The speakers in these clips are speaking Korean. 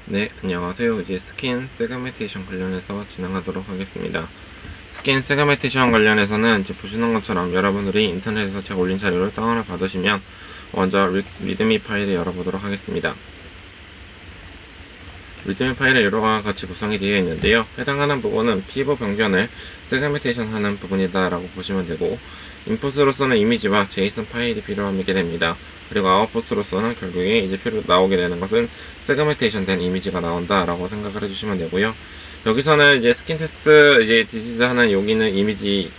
네, 안녕하세요. 이제 스킨 세그멘테이션 관련해서 진행하도록 하겠습니다. 스킨 세그멘테이션 관련해서는 이제 보시는 것처럼 여러분들이 인터넷에서 제가 올린 자료를 다운을 받으시면 먼저 리드미 파일을 열어보도록 하겠습니다. 리드미 파일은 여러와 같이 구성이 되어 있는데요. 해당하는 부분은 피벗 변경을 세그멘테이션 하는 부분이다 라고 보시면 되고, 인풋으로서는 이미지와 제이슨 파일이 필요하게 됩니다. 그리고 아웃풋으로서는 결국에 이제 나오게 되는 것은 세그멘테이션 된 이미지가 나온다 라고 생각을 해주시면 되고요. 여기서는 이제 스킨 테스트 이제 디지즈 하는 여기는 이미지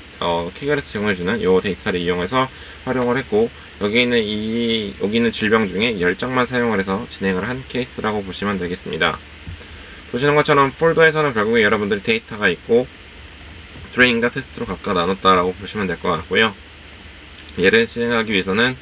키그레스 제공해주는 요 데이터를 이용해서 활용을 했고, 여기 있는 질병 중에 10장만 사용을 해서 진행을 한 케이스라고 보시면 되겠습니다. 보시는 것처럼 폴더에서는 결국에 여러분들이 데이터가 있고 트레이닝과 테스트로 각각 나눴다라고 보시면 될 것 같고요. 얘를 실행하기 위해서는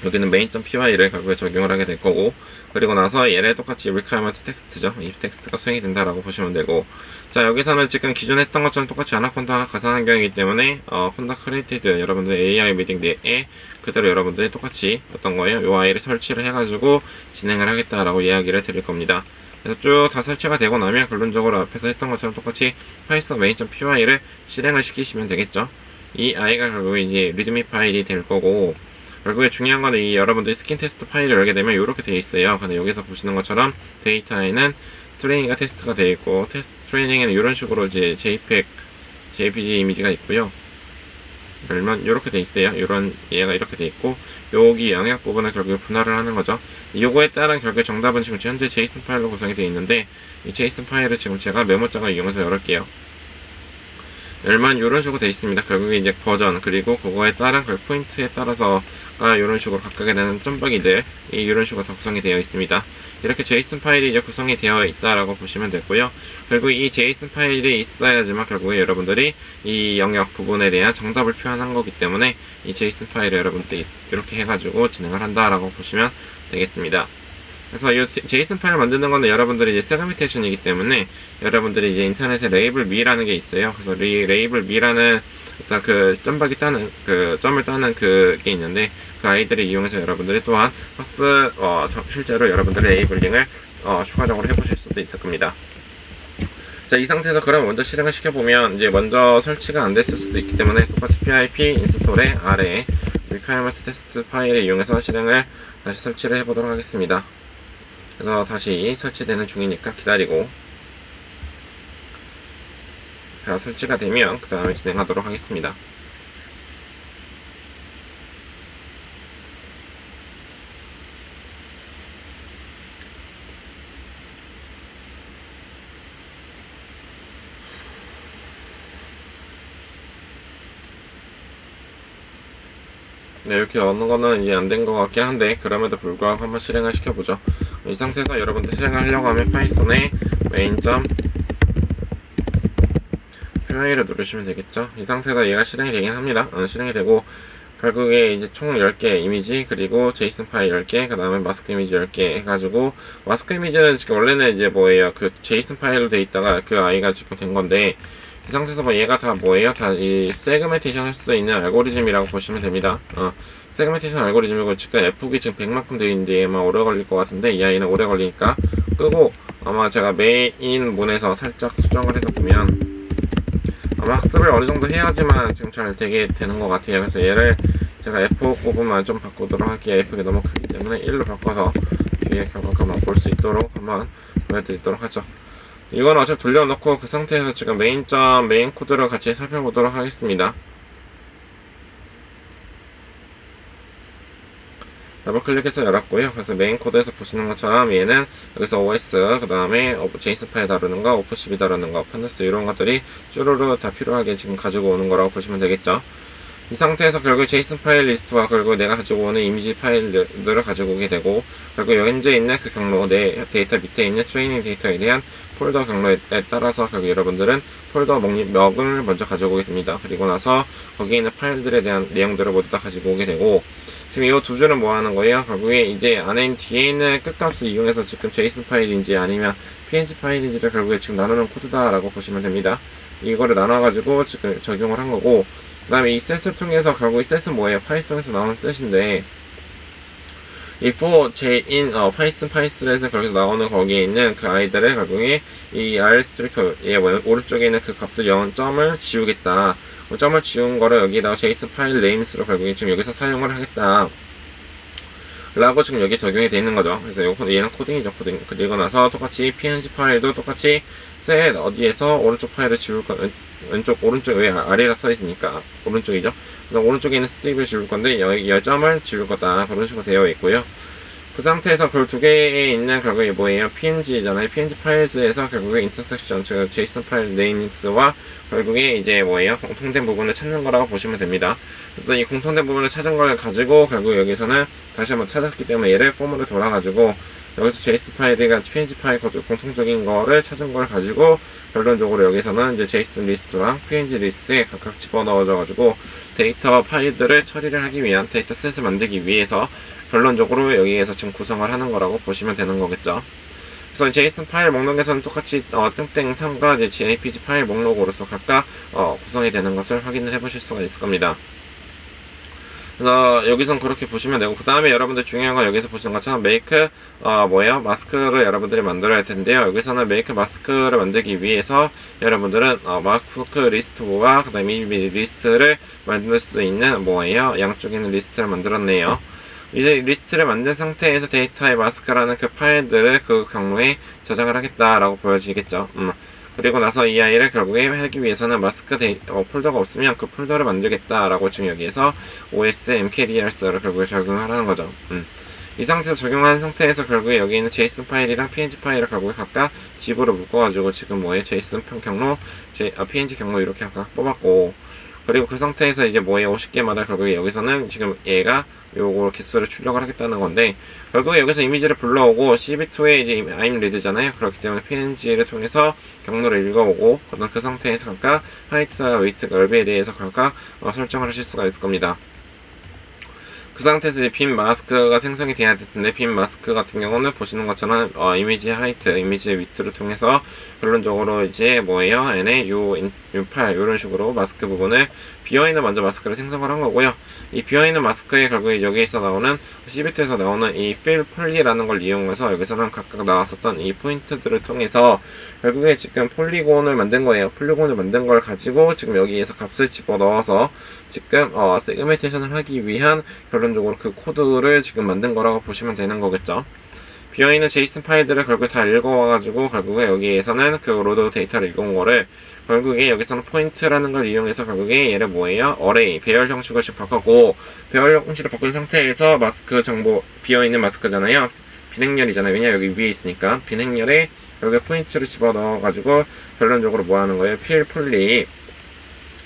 여기는 main.py를 결국에 적용을 하게 될 거고, 그리고 나서 얘를 똑같이 requirement 텍스트죠. 이 텍스트가 수행이 된다라고 보시면 되고, 자, 여기서는 지금 기존에 했던 것처럼 똑같이 아나콘다 가상 환경이기 때문에 콘다 크리에이티드 여러분들 AI 미팅 내에 그대로 여러분들이 똑같이 어떤 거예요? 요 아이를 설치를 해가지고 진행을 하겠다라고 이야기를 드릴 겁니다. 그래서 쭉 다 설치가 되고 나면 결론적으로 앞에서 했던 것처럼 똑같이 파이썬 main.py를 실행을 시키시면 되겠죠. 이 아이가 결국에 이제 리드미 파일이 될 거고, 결국에 중요한 거는 이 여러분들이 스킨 테스트 파일을 열게 되면 이렇게 되어 있어요. 근데 여기서 보시는 것처럼 데이터에는 트레이닝과 테스트가 되어 있고, 트레이닝에는 이런 식으로 이제 JPG 이미지가 있고요. 열면 이렇게 되어 있어요. 얘가 이렇게 되어 있고, 여기 영역 부분을 결국에 분할을 하는 거죠. 요거에 따른 결국에 정답은 지금 현재 JSON 파일로 구성이 되어 있는데, 이 JSON 파일을 지금 제가 메모장을 이용해서 열을게요. 열만 이런 식으로 되어 있습니다. 결국에 이제 버전, 그리고 그거에 따른 그 포인트에 따라서가 이런 식으로 각각에 대한 점박이들이 이런 식으로 다 구성이 되어 있습니다. 이렇게 JSON 파일이 이제 구성이 되어 있다라고 보시면 되고요. 결국 이 JSON 파일이 있어야지만 결국에 여러분들이 이 영역 부분에 대한 정답을 표현한 거기 때문에 이 JSON 파일을 여러분들이 이렇게 해가지고 진행을 한다라고 보시면 되겠습니다. 그래서 이 제이슨 파일 만드는 거는 여러분들이 이제 세그멘테이션이기 때문에 여러분들이 이제 인터넷에 레이블 미라는 게 있어요. 그래서 레이블 미라는 어떤 그 점박이 따는 그 점을 따는 그게 있는데, 그 아이들을 이용해서 여러분들이 또한 실제로 여러분들의 레이블링을 추가적으로 해보실 수도 있을 겁니다. 자, 이 상태에서 그럼 먼저 실행을 시켜보면 이제 먼저 설치가 안 됐을 수도 있기 때문에 똑같이 pip 인스톨의 아래에 requirement test 파일을 이용해서 실행을 다시 설치를 해보도록 하겠습니다. 그래서 다시 설치되는 중이니까 기다리고, 다 설치가 되면 그 다음에 진행하도록 하겠습니다. 네, 이렇게 얻는 거는 이제 안 된 것 같긴 한데, 그럼에도 불구하고 한번 실행을 시켜보죠. 이 상태에서 여러분들 실행을 하려고 하면 파이썬의 main.py를 누르시면 되겠죠. 이 상태에서 얘가 실행이 되긴 합니다. 실행이 되고, 결국에 이제 총 10개 이미지, 그리고 제이슨 파일 10개, 그 다음에 마스크 이미지 10개 해가지고, 마스크 이미지는 지금 원래는 이제 뭐예요? 그 제이슨 파일로 돼 있다가 그 아이가 지금 된 건데, 이 상태에서 뭐 얘가 다 뭐예요? 다 이 세그멘테이션 할 수 있는 알고리즘이라고 보시면 됩니다. 세그멘테이션 알고리즘이고, 지금 F기 지금 100만큼 되어 있는데 아마 오래 걸릴 것 같은데, 이 아이는 오래 걸리니까 끄고, 아마 제가 메인 문에서 살짝 수정을 해서 보면 아마 학습을 어느 정도 해야지만 지금 잘 되는 것 같아요. 그래서 얘를 제가 F5 부분만 좀 바꾸도록 할게요. F가 너무 크기 때문에 1로 바꿔서 뒤에 결과만 볼 수 있도록 한번 보여드리도록 하죠. 이건 어차피 돌려놓고 그 상태에서 지금 메인 코드를 같이 살펴보도록 하겠습니다. 더블 클릭해서 열었고요. 그래서 메인 코드에서 보시는 것처럼 얘는 여기서 OS, 그 다음에 JSON 파일 다루는 거, 오프12 다루는 거, 판데스 이런 것들이 쭈루루 다 필요하게 지금 가지고 오는 거라고 보시면 되겠죠. 이 상태에서 결국 JSON 파일 리스트와 결국 내가 가지고 오는 이미지 파일들을 가지고 오게 되고, 결국 현재 있는 그 경로, 내 데이터 밑에 있는 트레이닝 데이터에 대한 폴더 경로에 따라서 결국 여러분들은 폴더 명을 먼저 가지고 오게 됩니다. 그리고 나서 거기에 있는 파일들에 대한 내용들을 모두 다 가지고 오게 되고, 지금 이 두 줄은 뭐 하는 거예요? 결국에 이제 안에 있는 뒤에 있는 끝값을 이용해서 지금 JSON 파일인지 아니면 PNG 파일인지를 결국에 지금 나누는 코드다라고 보시면 됩니다. 이거를 나눠가지고 지금 적용을 한 거고, 그 다음에 이 셋을 통해서 결국 이 셋은 뭐예요? 파이썬에서 나오는 셋인데, 이 for j in 파이썬 파이스에서 거기서 나오는 거기에 있는 그 아이들을 결국에 이 rstrict의 오른쪽에 있는 그 값들 0점을 지우겠다. 점을 지운 거를 여기다가 JSON 파일 names로 결국에 지금 여기서 사용을 하겠다. 라고 지금 여기 적용이 되어 있는 거죠. 그래서 얘는 코딩이죠, 코딩. 그리고 나서 똑같이 png 파일도 똑같이 set 어디에서 오른쪽 파일을 지울 거, 오른쪽 왜 아래라 써 있으니까 오른쪽이죠. 그래서 오른쪽에 있는 스틱을 지울 건데 여기 열점을 지울 거다. 그런 식으로 되어 있고요. 그 상태에서 그 두 개에 있는 결국에 뭐예요? png잖아요. png 파일즈에서 결국에 인터섹션, 즉 JSON 파일 네임스와 결국에 이제 뭐예요? 공통된 부분을 찾는 거라고 보시면 됩니다. 그래서 이 공통된 부분을 찾은 걸 가지고 결국 여기서는 다시 한번 찾았기 때문에 얘를 폼으로 돌아가지고 여기서 JSON 파일이가 png 파일 공통적인 거를 찾은 걸 가지고 결론적으로 여기서는 이제 JSON 리스트랑 png 리스트에 각각 집어넣어줘가지고 데이터 파일들을 처리를 하기 위한 데이터 셋을 만들기 위해서 결론적으로 여기에서 지금 구성을 하는 거라고 보시면 되는 거겠죠. 그래서 JSON 파일 목록에서는 똑같이 땡땡 3과 JPG 파일 목록으로서 각각 구성이 되는 것을 확인을 해보실 수가 있을 겁니다. 그래서 여기선 그렇게 보시면 되고, 그 다음에 여러분들 중요한 건 여기서 보시는 것처럼 make 마스크를 여러분들이 만들어야 할 텐데요. 여기서는 make 마스크를 만들기 위해서 여러분들은 마스크 리스트와 그 다음에 이미지 리스트를 만들 수 있는 양쪽에 있는 리스트를 만들었네요. 이제 리스트를 만든 상태에서 데이터의 마스크라는 그 파일들을 그 경로에 저장을 하겠다라고 보여지겠죠. 그리고 나서 이 아이를 결국에 하기 위해서는 마스크 폴더가 없으면 그 폴더를 만들겠다라고 지금 여기에서 OS mkdirs를 결국에 적용하라는 거죠. 이 상태에서 적용한 상태에서 결국에 여기 있는 JSON 파일이랑 PNG 파일을 결국에 각각 집으로 묶어가지고 지금 JSON 경로, PNG 경로 이렇게 각각 뽑았고, 그리고 그 상태에서 이제 50개마다 결국에 여기서는 지금 얘가 요거 개수를 출력을 하겠다는 건데, 결국에 여기서 이미지를 불러오고 cv2에 이제 I'm read잖아요. 그렇기 때문에 png를 통해서 경로를 읽어오고, 그 상태에서 각각 하이트와 웨이트, 넓이에 대해서 각각 설정을 하실 수가 있을 겁니다. 그 상태에서 이제 빈 마스크가 생성이 돼야 될 텐데, 빈 마스크 같은 경우는 보시는 것처럼 이미지 하이트, 이미지 위트를 통해서 결론적으로 이제 n의 U8 이런 식으로 마스크 부분을 비어있는 먼저 마스크를 생성을 한 거고요. 이 비어있는 마스크에 결국에 여기에서 나오는 cv2에서 나오는 이 fill poly라는 걸 이용해서 여기서는 각각 나왔었던 이 포인트들을 통해서 결국에 지금 폴리곤을 만든 거예요. 폴리곤을 만든 걸 가지고 지금 여기에서 값을 집어넣어서 지금 세그멘테이션을 하기 위한 결론적으로 그 코드를 지금 만든 거라고 보시면 되는 거겠죠. 비어있는 JSON 파일들을 결국에 다 읽어와가지고 결국에 여기에서는 그 로드 데이터를 읽어온 거를 결국에 여기서는 포인트라는 걸 이용해서 결국에 얘를 array, 배열 형식을 바꿨고, 배열 형식을 바꾼 상태에서 마스크 정보, 비어있는 마스크잖아요. 빈 행렬이잖아요. 왜냐 여기 위에 있으니까. 빈 행렬에 여기 포인트를 집어넣어가지고 결론적으로 하는 거예요? fill poly.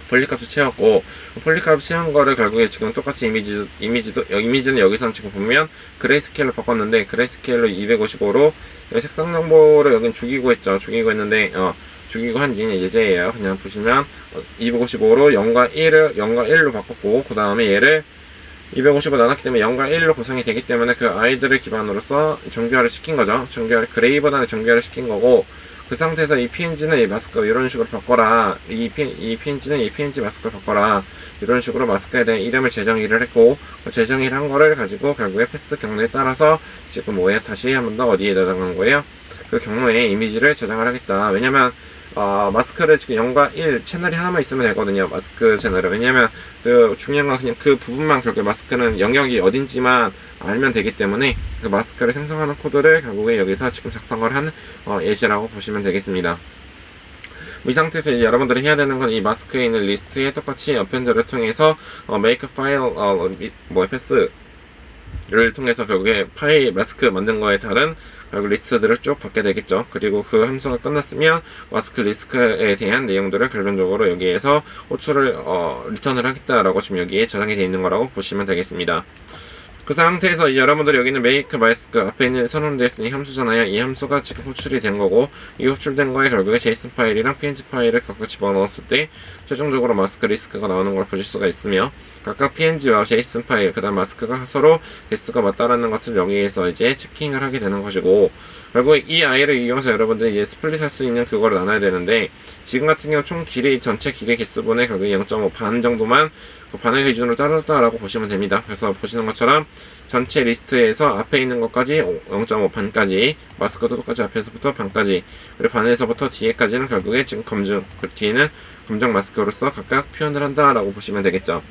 폴리값을 채웠고, 폴리값을 채운 거를 결국에 지금 똑같이 이미지는 여기서는 지금 보면 그레이스케일로 바꿨는데, 그레이스케일로 255로 색상 정보를 여긴 죽이고 했죠. 죽이고 했는데 죽이고 한 예제예요. 그냥 보시면 255로 0과 1로 바꿨고, 그 다음에 얘를 255 나눴기 때문에 0과 1로 구성이 되기 때문에 그 아이들을 기반으로서 정교화를 시킨 거죠. 그레이보다는 정교화를 시킨 거고, 그 상태에서 이 PNG는 이 마스크 이런 식으로 바꿔라. 이 PNG는 이 PNG 마스크를 바꿔라. 이런 식으로 마스크에 대한 이름을 재정의를 했고, 그 재정의를 한 거를 가지고 결국에 패스 경로에 따라서 지금 다시 한 번 더 어디에 저장한 거예요? 그 경로에 이미지를 저장을 하겠다. 왜냐면 마스크를 지금 0과 1 채널이 하나만 있으면 되거든요. 마스크 채널은. 왜냐면 그 중요한 건 그냥 그 부분만 결국에 마스크는 영역이 어딘지만 알면 되기 때문에 그 마스크를 생성하는 코드를 결국에 여기서 지금 작성을 한 예시라고 보시면 되겠습니다. 이 상태에서 이제 여러분들이 해야 되는 건 이 마스크에 있는 리스트에 똑같이 어펜드를 통해서 make file 패스를 통해서 결국에 파일 마스크 만든 거에 다른 결국 리스트들을 쭉 받게 되겠죠. 그리고 그 함수가 끝났으면 마스크 리스트에 대한 내용들을 결론적으로 여기에서 호출을 리턴을 하겠다라고 지금 여기에 저장이 되어 있는 거라고 보시면 되겠습니다. 그 상태에서 이제 여러분들이 여기는 make 마스크 앞에 있는 선언되어 있는 이 함수잖아요. 이 함수가 지금 호출이 된 거고, 이 호출된 거에 결국에 JSON 파일이랑 PNG 파일을 각각 집어넣었을 때 최종적으로 마스크 리스크가 나오는 걸 보실 수가 있으며, 각각 PNG와 JSON 파일, 그 다음 마스크가 서로 개수가 맞다라는 것을 여기에서 이제 체킹을 하게 되는 것이고, 결국 이 아이를 이용해서 여러분들이 이제 스플릿 할 수 있는 그거를 나눠야 되는데, 지금 같은 경우 총 길이 전체 길이 개수분의 결국에 0.5 반 정도만 그 반을 기준으로 자르다라고 보시면 됩니다. 그래서 보시는 것처럼 전체 리스트에서 앞에 있는 것까지 0.5 반까지, 마스크도 똑같이 앞에서부터 반까지, 그리고 반에서부터 뒤에까지는 결국에 지금 검증, 그리고 뒤에는 검정 마스크로서 각각 표현을 한다라고 보시면 되겠죠.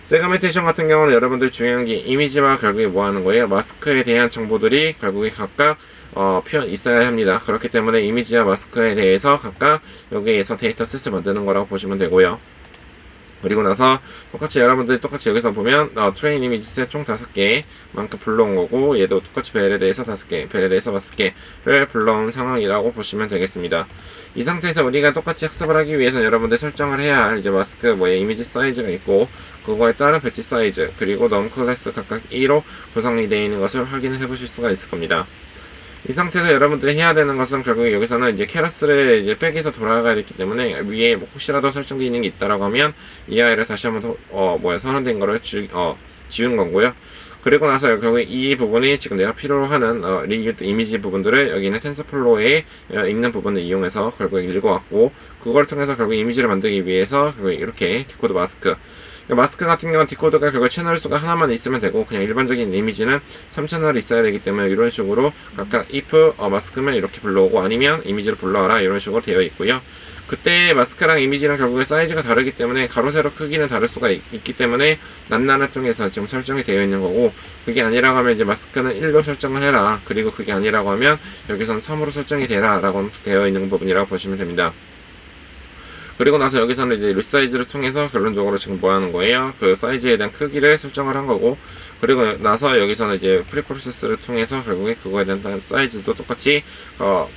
세그멘테이션 같은 경우는 여러분들 중요한 게 이미지와 결국에 뭐 하는 거예요? 마스크에 대한 정보들이 결국에 각각 표현 있어야 합니다. 그렇기 때문에 이미지와 마스크에 대해서 각각 여기에서 데이터셋을 만드는 거라고 보시면 되고요. 그리고 나서 똑같이 여러분들이 똑같이 여기서 보면 트레인 이미지셋 총 5개 만큼 불러온 거고, 얘도 똑같이 벨에 대해서 5개, 벨에 대해서 5개를 불러온 상황이라고 보시면 되겠습니다. 이 상태에서 우리가 똑같이 학습을 하기 위해서 여러분들 설정을 해야 할 이제 마스크 이미지 사이즈가 있고, 그거에 따른 배치 사이즈, 그리고 넘 클래스 각각 2로 구성이 되어 있는 것을 확인을 해 보실 수가 있을 겁니다. 이 상태에서 여러분들이 해야 되는 것은 결국 여기서는 이제 캐러스를 이제 백에서 돌아가야 되기 때문에 위에 혹시라도 설정되어 있는 게 있다라고 하면 이 아이를 다시 한번 선언된 거를 지운 거고요. 그리고 나서 결국에 이 부분이 지금 내가 필요로 하는 리유드 이미지 부분들을 여기는 텐서플로어에 있는 부분을 이용해서 결국에 읽어왔고, 그걸 통해서 결국 이미지를 만들기 위해서 결국에 이렇게 디코드 마스크 같은 경우는 디코드가 결국 채널 수가 하나만 있으면 되고, 그냥 일반적인 이미지는 3채널이 있어야 되기 때문에 이런 식으로 각각 if 마스크면 이렇게 불러오고, 아니면 이미지를 불러와라 이런 식으로 되어 있고요. 그때 마스크랑 이미지랑 결국에 사이즈가 다르기 때문에 가로 세로 크기는 다를 수가 있기 때문에 낱낱을 통해서 지금 설정이 되어 있는 거고, 그게 아니라고 하면 이제 마스크는 1로 설정을 해라, 그리고 그게 아니라고 하면 여기선 3으로 설정이 되라 라고 되어 있는 부분이라고 보시면 됩니다. 그리고 나서 여기서는 이제 리사이즈를 통해서 결론적으로 지금 뭐 하는 거예요? 그 사이즈에 대한 크기를 설정을 한 거고, 그리고 나서 여기서는 이제 프리프로세스를 통해서 결국에 그거에 대한 사이즈도 똑같이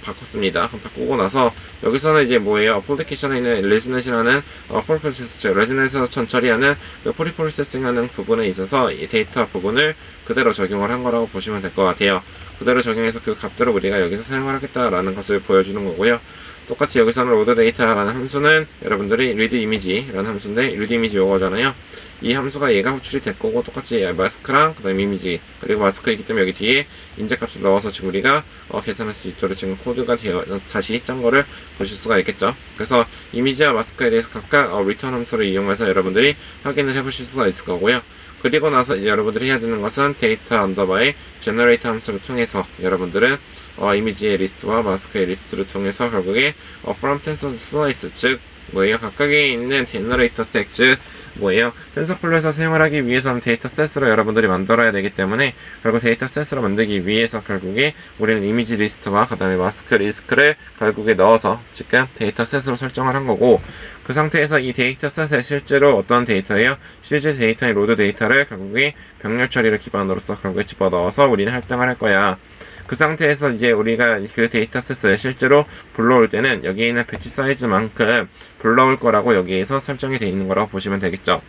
바꿨습니다. 바꾸고 나서 여기서는 이제 뭐예요? 어플리케이션에 있는 레지넷이라는 프리프로세스, 레지넷에서 처리하는 그 프리프로세싱하는 부분에 있어서 이 데이터 부분을 그대로 적용을 한 거라고 보시면 될 것 같아요. 그대로 적용해서 그 값들을 우리가 여기서 사용을 하겠다라는 것을 보여주는 거고요. 똑같이 여기서는 load data라는 함수는 여러분들이 read image라는 함수인데, read image 요거잖아요. 이 함수가 얘가 호출이 될 거고, 똑같이 마스크랑 그 다음에 이미지, 그리고 마스크이기 때문에 여기 뒤에 인제값을 넣어서 지금 우리가 계산할 수 있도록 지금 코드가 다시 짠 거를 보실 수가 있겠죠. 그래서 이미지와 마스크에 대해서 각각 return 함수를 이용해서 여러분들이 확인을 해 보실 수가 있을 거고요. 그리고 나서 이제 여러분들이 해야 되는 것은 데이터 언더바의 generate 함수를 통해서 여러분들은 이미지의 리스트와 마스크의 리스트를 통해서 결국에 from tensor slice, 즉 뭐예요? 각각에 있는 generator set, 즉 뭐예요? 텐서플로에서 사용을 하기 위해서는 데이터 셋으로 여러분들이 만들어야 되기 때문에, 결국 데이터 셋으로 만들기 위해서 결국에 우리는 이미지 리스트와 그 다음에 마스크 리스트를 결국에 넣어서 지금 데이터 셋으로 설정을 한 거고, 그 상태에서 이 데이터 셋에 실제로 어떤 데이터예요? 실제 데이터의 로드 데이터를 결국에 병렬 처리를 기반으로서 결국에 집어넣어서 우리는 할당을 할 거야. 그 상태에서 이제 우리가 그 데이터셋을 실제로 불러올 때는 여기에 있는 배치 사이즈만큼 불러올 거라고 여기에서 설정이 되어 있는 거라고 보시면 되겠죠.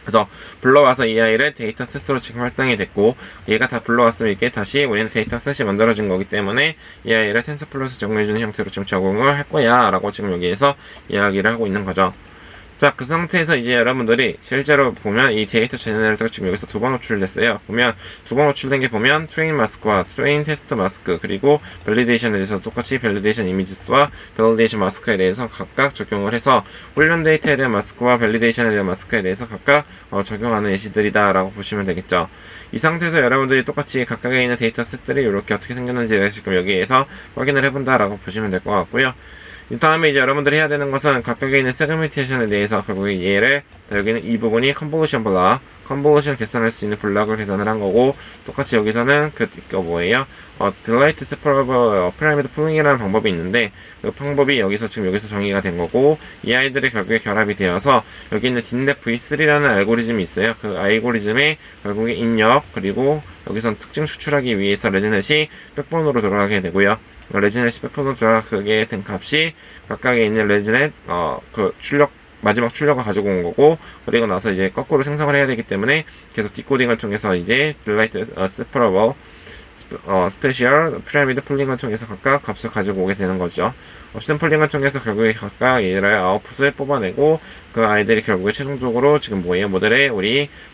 그래서 불러와서 이 아이를 데이터셋으로 지금 할당이 됐고, 얘가 다 불러왔으면 이게 다시 우리는 데이터셋이 만들어진 거기 때문에 이 아이를 텐서플로에서 적용해주는 형태로 지금 적용을 할 거야 라고 지금 여기에서 이야기를 하고 있는 거죠. 자, 그 상태에서 이제 여러분들이 실제로 보면 이 데이터 제너레이터가 지금 여기서 두 번 호출됐어요. 보면 두 번 호출된 게 보면 트레인 마스크와 트레인 테스트 마스크, 그리고 밸리데이션에 대해서 똑같이 밸리데이션 이미지스와 밸리데이션 마스크에 대해서 각각 적용을 해서 훈련 데이터에 대한 마스크와 밸리데이션에 대한 마스크에 대해서 각각 적용하는 예시들이다 라고 보시면 되겠죠. 이 상태에서 여러분들이 똑같이 각각에 있는 데이터 셋들이 이렇게 어떻게 생겼는지 지금 여기에서 확인을 해본다 라고 보시면 될 것 같고요. 이 다음에 이제 여러분들이 해야 되는 것은 각각에 있는 세그멘테이션에 대해서 결국에 얘를, 여기는 이 부분이 컨볼루션 블락, 컨볼루션 계산할 수 있는 블락을 계산을 한 거고, 똑같이 여기서는 뭐예요? Delight Separable Pyramid Pulling 이라는 방법이 있는데, 그 방법이 여기서 정의가 된 거고, 이 아이들이 결국에 결합이 되어서 여기 있는 DNet V3라는 알고리즘이 있어요. 그 알고리즘에 결국에 입력, 그리고 여기선 특징 추출하기 위해서 레지넷이 백본으로 들어가게 되고요. 레지넷이 백본으로 들어가게 된 값이 각각에 있는 레지넷 마지막 출력을 가지고 온 거고, 그리고 나서 이제 거꾸로 생성을 해야 되기 때문에 계속 디코딩을 통해서 이제 Delight Separable Special Pyramid Pulling을 통해서 각각 값을 가지고 오게 되는 거죠. 샘플링을 통해서 결국에 각각 얘를 아웃풋을 뽑아내고, 그 아이들이 결국에 최종적으로 지금 뭐예요? 모델이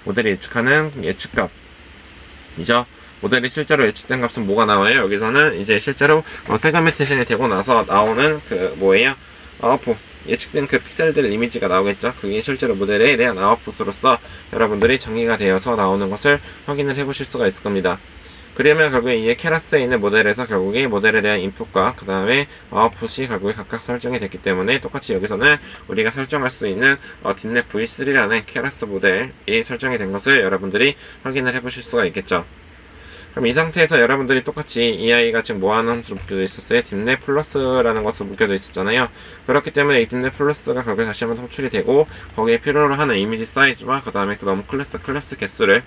예측하는 예측값이죠. 모델이 실제로 예측된 값은 뭐가 나와요? 여기서는 이제 실제로 세그멘테이션이 되고 나서 나오는 그 뭐예요? 아웃풋 예측된 그 픽셀들 이미지가 나오겠죠. 그게 실제로 모델에 대한 아웃풋으로서 여러분들이 정의가 되어서 나오는 것을 확인을 해보실 수가 있을 겁니다. 그러면 결국에 이 케라스에 있는 모델에서 결국에 모델에 대한 인풋과 그 다음에 아웃풋이 결국에 각각 설정이 됐기 때문에 똑같이 여기서는 우리가 설정할 수 있는 딥넷 V3라는 케라스 모델이 설정이 된 것을 여러분들이 확인을 해보실 수가 있겠죠. 그럼 이 상태에서 여러분들이 똑같이 이 아이가 지금 뭐하는 함수로 묶여져 있었어요? 딥넷 플러스라는 것으로 묶여져 있었잖아요. 그렇기 때문에 이 딥넷 플러스가 결국에 다시 한번 호출이 되고 거기에 필요로 하는 이미지 사이즈와 그 다음에 그 너무 클래스 개수를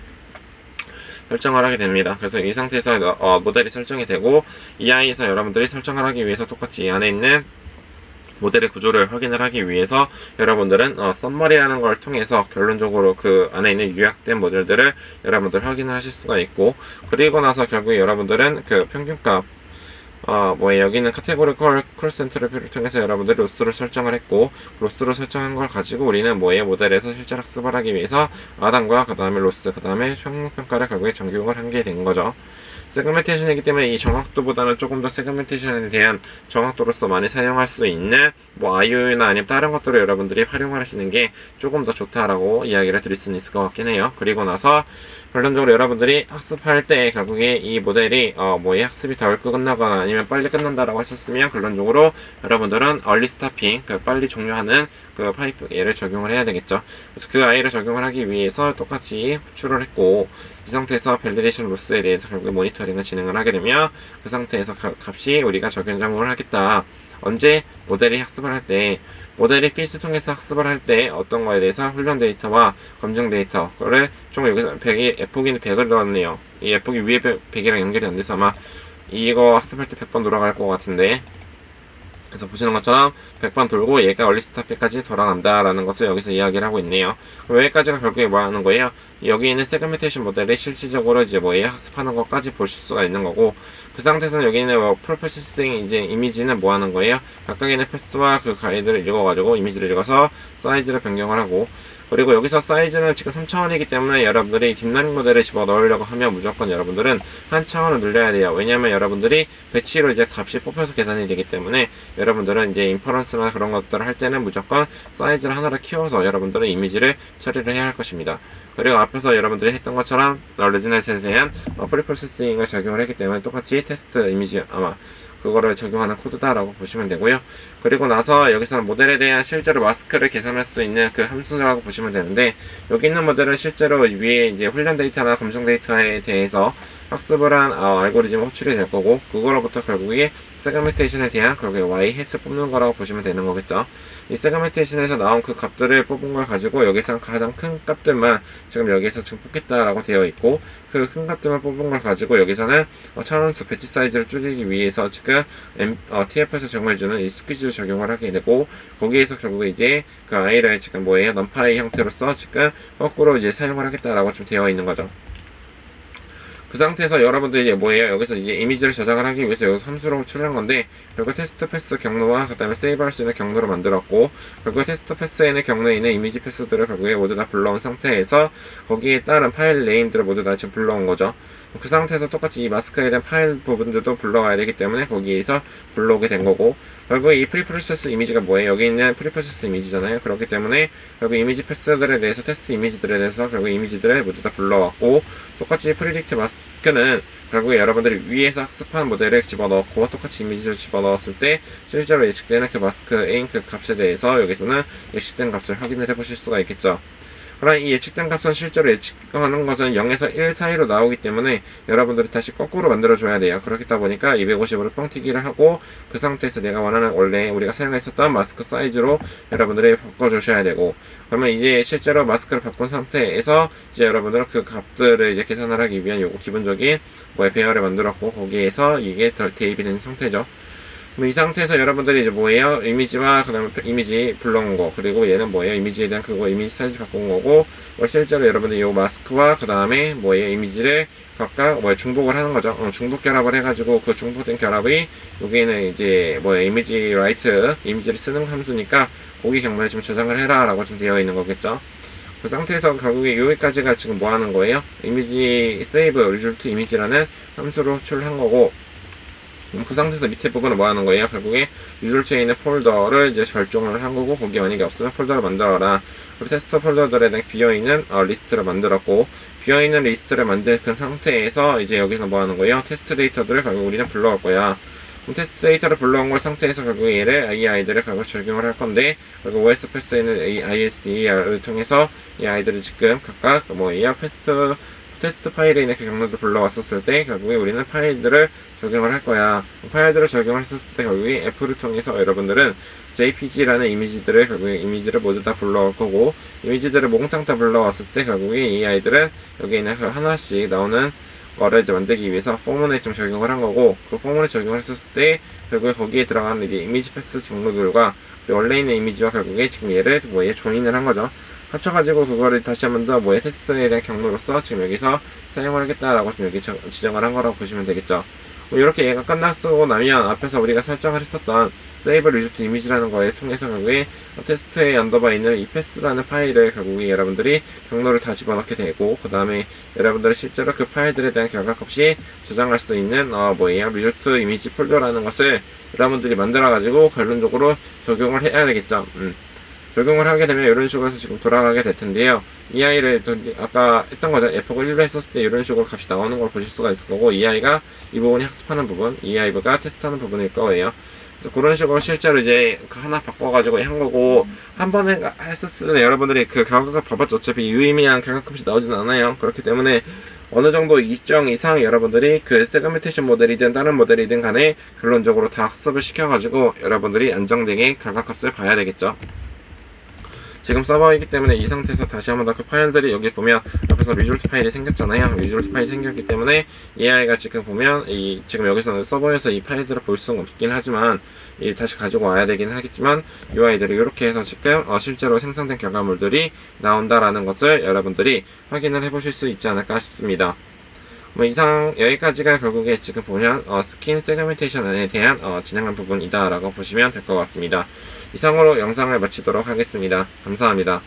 설정을 하게 됩니다. 그래서 이 상태에서 모델이 설정이 되고 이 아이에서 여러분들이 설정을 하기 위해서 똑같이 이 안에 있는 모델의 구조를 확인을 하기 위해서 여러분들은 썸머리라는 걸 통해서 결론적으로 그 안에 있는 요약된 모델들을 여러분들 확인을 하실 수가 있고, 그리고 나서 결국에 여러분들은 그 평균값 여기는 카테고리 콜센터를 통해서 여러분들이 로스를 설정을 했고, 로스를 설정한 걸 가지고 우리는 모델에서 실제 학습을 하기 위해서 아담과 그 다음에 로스, 그 다음에 평균평가를 결국에 적용을 한 게 된 거죠. 세그멘테이션이기 때문에 이 정확도보다는 조금 더 세그멘테이션에 대한 정확도로서 많이 사용할 수 있는 IOU나 아니면 다른 것들을 여러분들이 활용을 하시는 게 조금 더 좋다라고 이야기를 드릴 수는 있을 것 같긴 해요. 그리고 나서 결론적으로 여러분들이 학습할 때 결국에 이 모델이 학습이 덜 끝나거나 아니면 빨리 끝난다라고 하셨으면 결론적으로 여러분들은 얼리 스타핑, 빨리 종료하는 그 파이프 얘를 적용을 해야 되겠죠. 그래서 그 아이를 적용을 하기 위해서 똑같이 호출을 했고, 이 상태에서 밸리데이션 로스에 대해서 결국에 모니터링을 진행을 하게 되면 그 상태에서 값이 우리가 적용을 하겠다. 언제 모델이 학습을 할 때, 모델이 필수 통해서 학습을 할 때 어떤 거에 대해서 훈련 데이터와 검증 데이터, 그거를 총 여기서 에폭이 100을 넣었네요. 이 에폭이 위에 100이랑 연결이 안 돼서 아마 이거 학습할 때 100번 돌아갈 것 같은데, 그래서 보시는 것처럼 100번 돌고 얘가 얼리스타트까지 돌아간다라는 것을 여기서 이야기를 하고 있네요. 그럼 여기까지가 결국에 뭐 하는 거예요? 여기 있는 세그멘테이션 모델이 실질적으로 이제 학습하는 것까지 보실 수가 있는 거고, 그 상태에서는 여기 있는 프로세싱 이제 이미지는 뭐 하는 거예요? 각각의 있는 패스와 그 가이드를 읽어가지고 이미지를 읽어서 사이즈를 변경을 하고, 그리고 여기서 사이즈는 지금 3차원이기 때문에 여러분들이 딥러닝 모델을 집어넣으려고 하면 무조건 여러분들은 한 차원을 늘려야 돼요. 왜냐하면 여러분들이 배치로 이제 값이 뽑혀서 계산이 되기 때문에 여러분들은 이제 인퍼런스나 그런 것들을 할 때는 무조건 사이즈를 하나를 키워서 여러분들은 이미지를 처리를 해야 할 것입니다. 그리고 앞에서 여러분들이 했던 것처럼 레지넷에 대한 프리프로세싱을 적용을 했기 때문에 똑같이 테스트 이미지 아마 그거를 적용하는 코드다라고 보시면 되고요. 그리고 나서 여기서는 모델에 대한 실제로 마스크를 계산할 수 있는 그 함수라고 보시면 되는데, 여기 있는 모델은 실제로 위에 이제 훈련 데이터나 검증 데이터에 대해서 학습을 한 알고리즘이 호출이 될 거고, 그거로부터 결국에 세그멘테이션에 대한 결국에 y-햇을 뽑는 거라고 보시면 되는 거겠죠. 이 세그멘테이션에서 나온 그 값들을 뽑은 걸 가지고 여기서 가장 큰 값들만 지금 여기에서 지금 뽑겠다라고 되어 있고, 그 큰 값들만 뽑은 걸 가지고 여기서는 차원수 배치 사이즈를 줄이기 위해서 지금 TF에서 적용해주는 이 스퀴즈를 적용을 하게 되고, 거기에서 결국에 이제 그 i를 지금 넘파이 형태로서 지금 거꾸로 이제 사용을 하겠다라고 좀 되어 있는 거죠. 그 상태에서 여러분들이 이제 여기서 이제 이미지를 저장을 하기 위해서 여기서 함수로 호출한 건데, 결국 테스트 패스 경로와 그 다음에 세이브 할 수 있는 경로를 만들었고, 결국 테스트 패스에 있는 경로에 있는 이미지 패스들을 결국에 모두 다 불러온 상태에서 거기에 따른 파일 네임들을 모두 다 지금 불러온 거죠. 그 상태에서 똑같이 이 마스크에 대한 파일 부분들도 불러와야 되기 때문에 거기에서 불러오게 된 거고, 결국 이 프리프로세스 이미지가 뭐예요? 여기 있는 프리프로세스 이미지잖아요. 그렇기 때문에 결국 이미지 패스들에 대해서 테스트 이미지들에 대해서 결국 이미지들을 모두 다 불러왔고, 똑같이 프리딕트 마스크는 결국에 여러분들이 위에서 학습한 모델을 집어넣고 똑같이 이미지를 집어넣었을 때 실제로 예측되는 그 마스크인 그 값에 대해서 여기서는 예측된 값을 확인을 해보실 수가 있겠죠. 그럼 이 예측된 값은 실제로 예측하는 것은 0에서 1 사이로 나오기 때문에 여러분들이 다시 거꾸로 만들어줘야 돼요. 그렇다 보니까 250으로 뻥튀기를 하고 그 상태에서 내가 원하는 원래 우리가 사용했었던 마스크 사이즈로 여러분들이 바꿔주셔야 되고, 그러면 이제 실제로 마스크를 바꾼 상태에서 이제 여러분들은 그 값들을 이제 계산을 하기 위한 요거 기본적인 배열을 만들었고, 거기에서 이게 대입이 된 상태죠. 이 상태에서 여러분들이 이제 이미지와 그 다음에 이미지 불러온 거, 그리고 얘는 이미지에 대한 이미지 사이즈 바꾼 거고, 실제로 여러분들이 이 마스크와 그 다음에 이미지를 각각 중복을 하는 거죠. 중복 결합을 해가지고 그 중복된 결합이 여기에는 이제 이미지 라이트 이미지를 쓰는 함수니까 거기 경로에 좀 저장을 해라 라고 좀 되어 있는 거겠죠. 그 상태에서 결국에 여기까지가 지금 뭐 하는 거예요? 이미지 세이브 리졸트 이미지라는 함수로 호출을 한 거고, 그 상태에서 밑에 부분은 뭐 하는 거예요? 결국에 유졸트에 있는 폴더를 이제 결정을 한 거고, 거기 만약에 없으면 폴더를 만들어라. 그리고 테스트 폴더들에 대한 비어있는 리스트를 만들었고, 비어있는 리스트를 만든 그 상태에서 이제 여기서 뭐 하는 거예요? 테스트 데이터들을 결국 우리는 불러올 거야. 그럼 테스트 데이터를 불러온 걸 상태에서 결국 얘를 이 아이들을 결국 적용을 할 건데, 결국 OS 패스에 있는 ISDER을 통해서 이 아이들을 지금 각각 뭐 AR 테스트 파일에 있는 그 경로를 불러왔었을 때 결국에 우리는 파일들을 적용을 할 거야. 파일들을 적용했었을 때 결국에 F를 통해서 여러분들은 JPG라는 이미지들을 결국에 이미지를 모두 다 불러올 거고, 이미지들을 몽땅 다 불러왔을 때 결국에 이 아이들은 여기 있는 그 하나씩 나오는 거를 이제 만들기 위해서 포문에 좀 적용을 한 거고, 그 포문에 적용을 했었을 때 결국에 거기에 들어가는 이제 이미지 패스 경로들과 원래 있는 이미지와 결국에 지금 얘를 뭐에 조인을 한 거죠. 합쳐가지고 그거를 다시 한 번 더 뭐의 테스트에 대한 경로로서 지금 여기서 사용을 하겠다라고 지금 여기 지정을 한 거라고 보시면 되겠죠. 뭐 이렇게 얘가 끝났고 나면 앞에서 우리가 설정을 했었던 Save Result Image라는 거에 통해서 결국에 테스트에 언더바 있는 이 패스라는 파일을 결국에 여러분들이 경로를 다 집어넣게 되고, 그 다음에 여러분들이 실제로 그 파일들에 대한 결과값이 저장할 수 있는 Result Image 폴더라는 것을 여러분들이 만들어가지고 결론적으로 적용을 해야 되겠죠. 적용을 하게 되면 이런 식으로 해서 지금 돌아가게 될 텐데요. 이 아이를 아까 했던 거죠. F가 1로 했었을 때 이런 식으로 값이 나오는 걸 보실 수가 있을 거고, 이 아이가 이 부분이 학습하는 부분, 이 아이가 테스트하는 부분일 거예요. 그래서 그런 식으로 실제로 이제 하나 바꿔가지고 한 거고, 한 번에 했었을 때 여러분들이 그 결과값 봐봤죠. 어차피 유의미한 결과값이 나오진 않아요. 그렇기 때문에 어느 정도 일정 이상 여러분들이 그 세그멘테이션 모델이든 다른 모델이든 간에 결론적으로 다 학습을 시켜가지고 여러분들이 안정되게 결과값을 봐야 되겠죠. 지금 서버이기 때문에 이 상태에서 다시 한번 더 그 파일들이 여기 보면 앞에서 리졸트 파일이 생겼잖아요. 리졸트 파일이 생겼기 때문에 AI가 지금 보면 지금 여기서는 서버에서 이 파일들을 볼 수는 없긴 하지만 다시 가지고 와야 되긴 하겠지만 UI들이 이렇게 해서 지금 실제로 생성된 결과물들이 나온다라는 것을 여러분들이 확인을 해보실 수 있지 않을까 싶습니다. 뭐 이상 여기까지가 결국에 지금 보면 스킨 세그멘테이션에 대한 진행한 부분이다 라고 보시면 될 것 같습니다. 이상으로 영상을 마치도록 하겠습니다. 감사합니다.